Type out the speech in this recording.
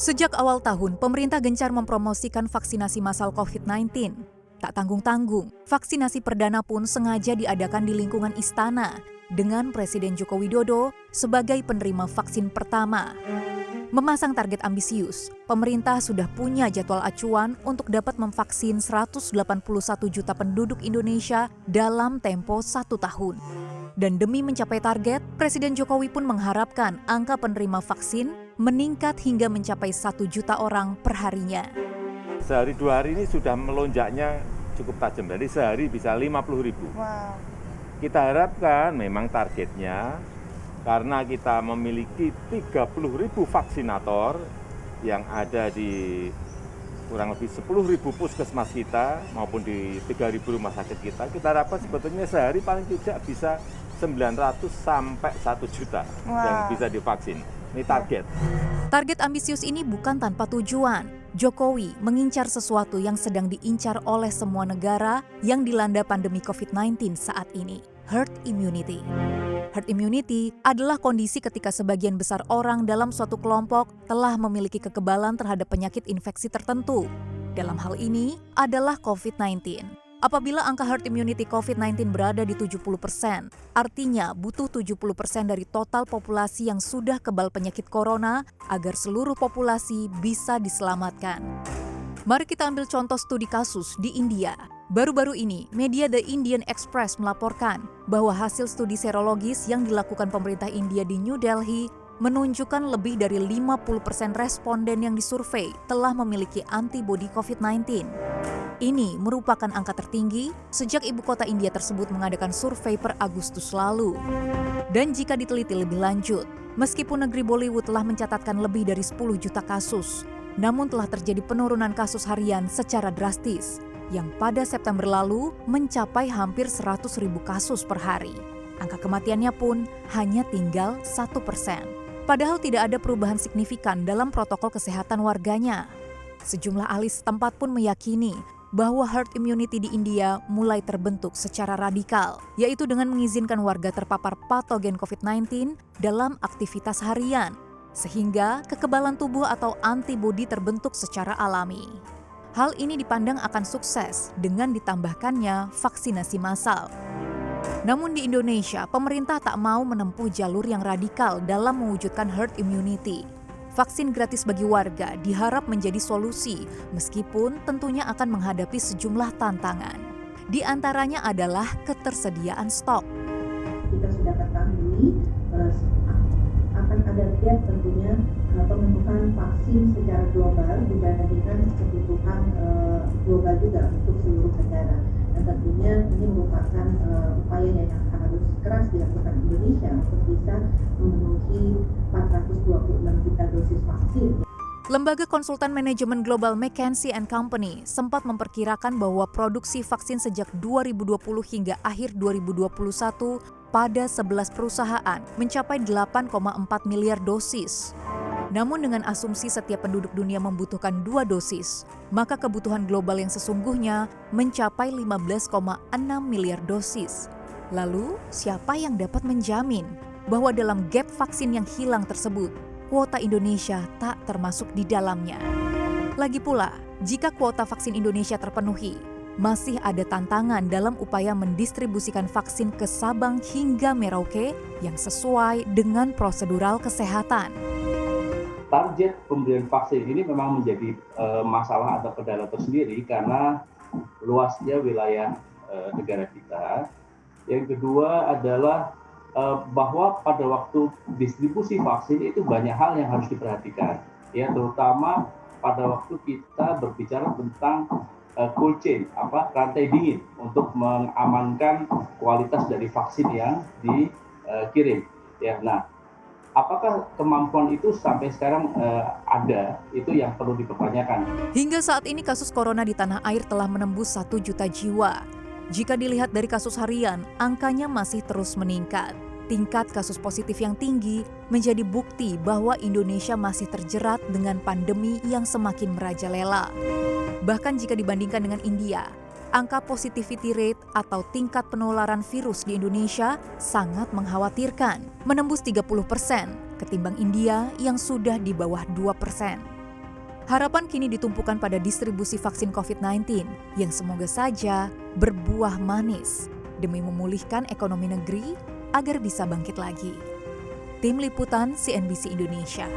Sejak awal tahun, pemerintah gencar mempromosikan vaksinasi massal COVID-19. Tak tanggung-tanggung, vaksinasi perdana pun sengaja diadakan di lingkungan istana dengan Presiden Joko Widodo sebagai penerima vaksin pertama. Memasang target ambisius, pemerintah sudah punya jadwal acuan untuk dapat memvaksin 181 juta penduduk Indonesia dalam tempo 1 tahun. Dan demi mencapai target, Presiden Jokowi pun mengharapkan angka penerima vaksin meningkat hingga mencapai 1 juta orang per harinya. Sehari 2 hari ini sudah melonjaknya cukup tajam, jadi sehari bisa 50.000. Wow. Kita harapkan memang targetnya, karena kita memiliki 30.000 vaksinator yang ada di kurang lebih 10.000 puskesmas kita maupun di 3.000 rumah sakit kita harapkan sebetulnya sehari paling tidak bisa 900 sampai 1 juta yang bisa divaksin. Ini target. Target ambisius ini bukan tanpa tujuan. Jokowi mengincar sesuatu yang sedang diincar oleh semua negara yang dilanda pandemi COVID-19 saat ini, herd immunity. Herd immunity adalah kondisi ketika sebagian besar orang dalam suatu kelompok telah memiliki kekebalan terhadap penyakit infeksi tertentu. Dalam hal ini adalah COVID-19. Apabila angka herd immunity COVID-19 berada di 70%, artinya butuh 70% dari total populasi yang sudah kebal penyakit corona agar seluruh populasi bisa diselamatkan. Mari kita ambil contoh studi kasus di India. Baru-baru ini, media The Indian Express melaporkan bahwa hasil studi serologis yang dilakukan pemerintah India di New Delhi menunjukkan lebih dari 50% responden yang disurvei telah memiliki antibodi COVID-19. Ini merupakan angka tertinggi sejak ibu kota India tersebut mengadakan survei per Agustus lalu. Dan jika diteliti lebih lanjut, meskipun negeri Bollywood telah mencatatkan lebih dari 10 juta kasus, namun telah terjadi penurunan kasus harian secara drastis, yang pada September lalu mencapai hampir 100.000 kasus per hari. Angka kematiannya pun hanya tinggal 1%. Padahal tidak ada perubahan signifikan dalam protokol kesehatan warganya. Sejumlah ahli setempat pun meyakini bahwa herd immunity di India mulai terbentuk secara radikal, yaitu dengan mengizinkan warga terpapar patogen COVID-19 dalam aktivitas harian, sehingga kekebalan tubuh atau antibodi terbentuk secara alami. Hal ini dipandang akan sukses dengan ditambahkannya vaksinasi massal. Namun di Indonesia, pemerintah tak mau menempuh jalur yang radikal dalam mewujudkan herd immunity. Vaksin gratis bagi warga diharap menjadi solusi, meskipun tentunya akan menghadapi sejumlah tantangan. Di antaranya adalah ketersediaan stok. Kita sudah ketahui akan ada gap tentunya pemenuhan vaksin secara global dibandingkan kebutuhan global juga untuk seluruh negara. Dan tentunya ini merupakan upaya yang harus keras dilakukan Indonesia untuk bisa memenuhi 426 juta dosis vaksin. Lembaga konsultan manajemen global McKinsey & Company sempat memperkirakan bahwa produksi vaksin sejak 2020 hingga akhir 2021 pada 11 perusahaan mencapai 8,4 miliar dosis. Namun dengan asumsi setiap penduduk dunia membutuhkan 2 dosis, maka kebutuhan global yang sesungguhnya mencapai 15,6 miliar dosis. Lalu, siapa yang dapat menjamin bahwa dalam gap vaksin yang hilang tersebut, kuota Indonesia tak termasuk di dalamnya? Lagi pula, jika kuota vaksin Indonesia terpenuhi, masih ada tantangan dalam upaya mendistribusikan vaksin ke Sabang hingga Merauke yang sesuai dengan prosedural kesehatan. Target pemberian vaksin ini memang menjadi masalah atau kendala tersendiri karena luasnya wilayah negara kita. Yang kedua adalah bahwa pada waktu distribusi vaksin itu banyak hal yang harus diperhatikan, ya, terutama pada waktu kita berbicara tentang cold chain, rantai dingin untuk mengamankan kualitas dari vaksin yang dikirim. Ya, nah, apakah kemampuan itu sampai sekarang ada? Itu yang perlu dipertanyakan. Hingga saat ini kasus corona di tanah air telah menembus 1 juta jiwa. Jika dilihat dari kasus harian, angkanya masih terus meningkat. Tingkat kasus positif yang tinggi menjadi bukti bahwa Indonesia masih terjerat dengan pandemi yang semakin merajalela. Bahkan jika dibandingkan dengan India, angka positivity rate atau tingkat penularan virus di Indonesia sangat mengkhawatirkan, menembus 30% ketimbang India yang sudah di bawah 2%. Harapan kini ditumpukan pada distribusi vaksin COVID-19 yang semoga saja berbuah manis demi memulihkan ekonomi negeri agar bisa bangkit lagi. Tim Liputan CNBC Indonesia.